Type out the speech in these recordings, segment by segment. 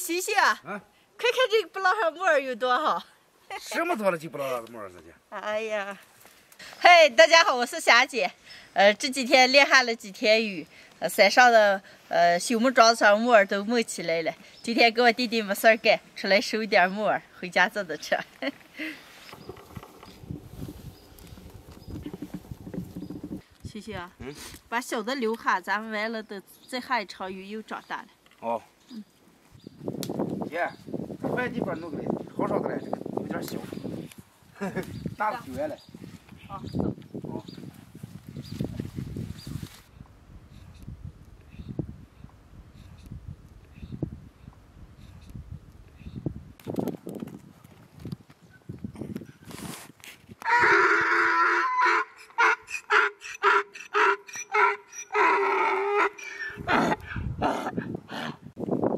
西西啊，快看这个布浪上木耳有多好！什么多了就不知道木耳这去。哎呀，嘿，大家好，我是霞姐。这几天连下了几天雨，山上的朽木桩子上木耳都冒起来了。今天给我弟弟没事儿干，出来收一点木耳，回家做着吃。西西啊，把小的留下，咱们完了等再下一场雨又长大了。哦。姐，快地把弄个来，好少的来，这个有点小，大的挺远了。啊。哦。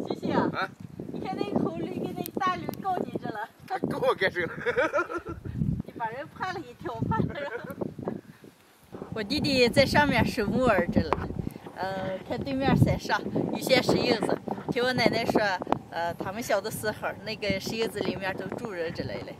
西西啊，你看那个猴驴跟那个大驴告你着了。告我干什么？你把人怕了一跳，怕了。我弟弟在上面收木耳着了。看对面山上有些石印子，听我奶奶说，他们小的时候那个石印子里面都住人着来了。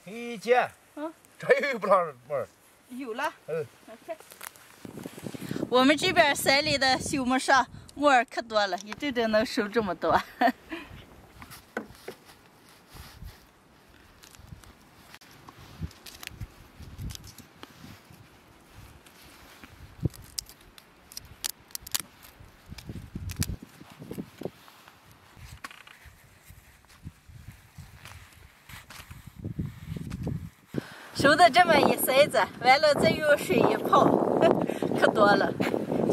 嘿，姐，这又有不浪木耳。有了。看，我们这边山里的朽木上木耳可多了，一阵阵能收这么多。收的这么一塞子，完了再用水一泡，可多了。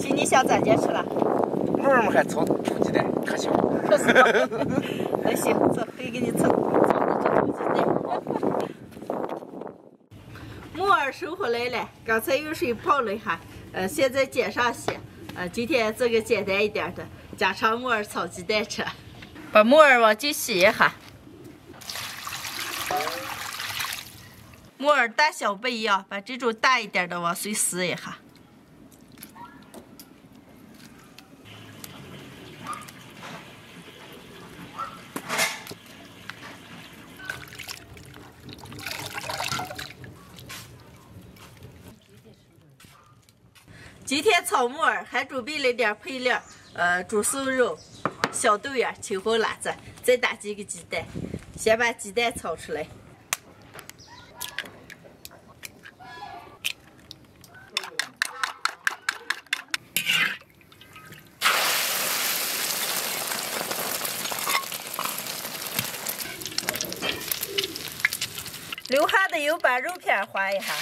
心里想咋接吃了？木耳们还炒鸡蛋，可香。那行，这回给你炒的这土鸡蛋。木耳收回来了，刚才用水泡了一下，现在煎上些。今天做个简单一点的，家常木耳炒鸡蛋吃。把木耳往进洗一下。木耳大小不一样，把这种大一点的往碎撕一下。今天炒木耳还准备了点配料，猪瘦肉、小豆芽、青红辣子，再打几个鸡蛋。先把鸡蛋炒出来。留下的油把肉片划一下。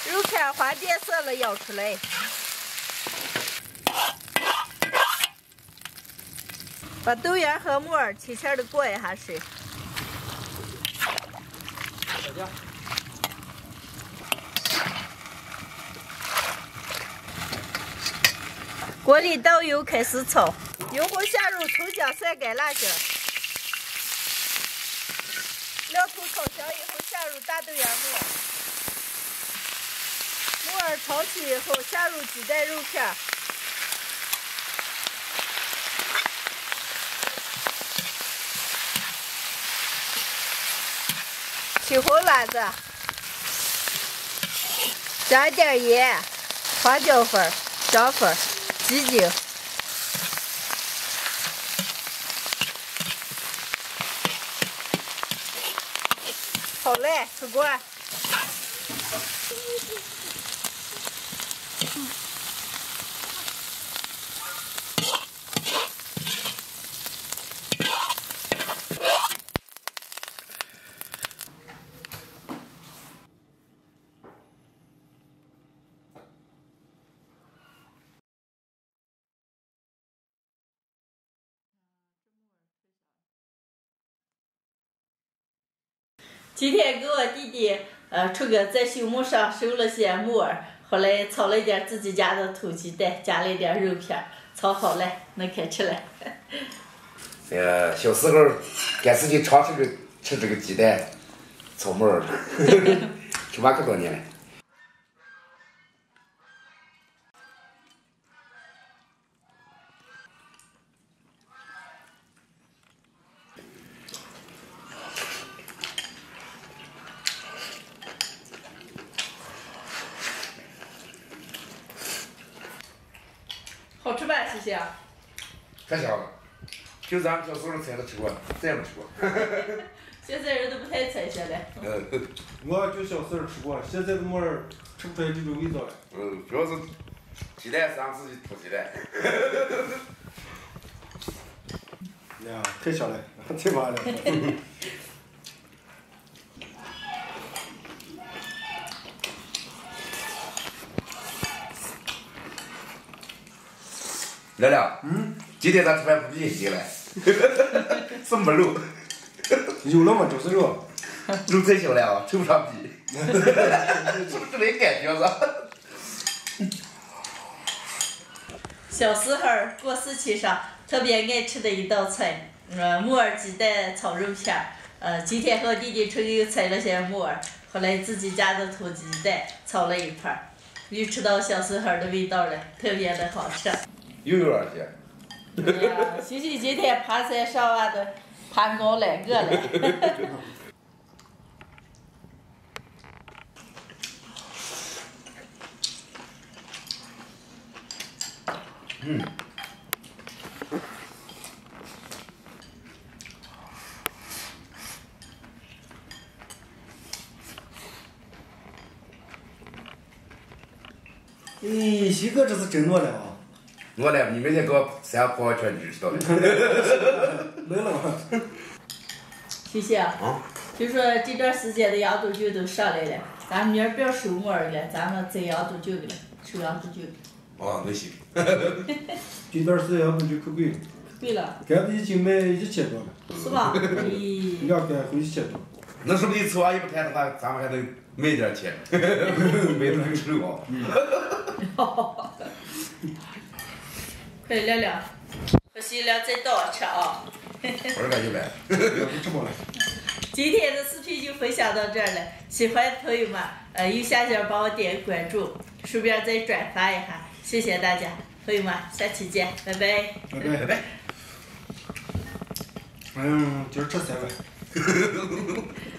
肉片划变色了，舀出来。把豆芽和木耳轻轻的过一下水。锅里倒油，开始炒。油锅下入葱姜蒜干辣椒，料头炒香以后，下入大豆芽木耳。木耳炒起以后，下入鸡蛋肉片。青红辣子，加一点盐、花椒粉、姜粉、鸡精。好嘞，出锅。今天给我弟弟出个在畜牧上收了些木耳，后来炒了一点自己家的土鸡蛋，加了一点肉片，炒好了，能开吃了。小时候跟自己常吃这个鸡蛋炒木耳，吃完可多年了。好吃吧，西西？可香了，就咱们小时候菜都吃过，再也没吃过。现在人都不太吃现在。我就小时候吃过，现在的木耳吃不出来这种味道了。主要是鸡蛋是俺自己土鸡蛋。呀，太香了，太棒了。亮亮，今天咱吃饭不比心了，是没肉。有了吗？就是肉。肉太小了啊，称不上比。是不是这么感觉子？小时候过4期上特别爱吃的一道菜，木耳鸡蛋炒肉片儿。今天和弟弟出去又采了些木耳，后来自己家的土鸡蛋炒了一盘，又吃到小时候的味道了，特别的好吃。又有点些。对呀，西西今天爬山上完的，爬高了，饿了。哎，西哥这是真饿了啊！我呢，你每天给我3泡温泉，你就知道了。来了吗？西西啊，就说这段时间的羊肚菌都上来了，咱明儿不要收木耳了，咱们摘羊肚菌了，收羊肚菌。哦，那行。这段时间羊肚菌可贵了。贵了。杆子一斤卖1000多了。是吧？咦。2杆回1000多。那是不是你吃完一不谈的话，咱们还能卖点钱，卖点吃肉啊。快亮亮，和西亮再倒吃啊！我说感觉呗。吃饱了。今天的视频就分享到这儿了，喜欢的朋友们，右下角帮我点关注，顺便再转发一下，谢谢大家，朋友们，下期见，拜拜。拜拜。今儿吃3碗。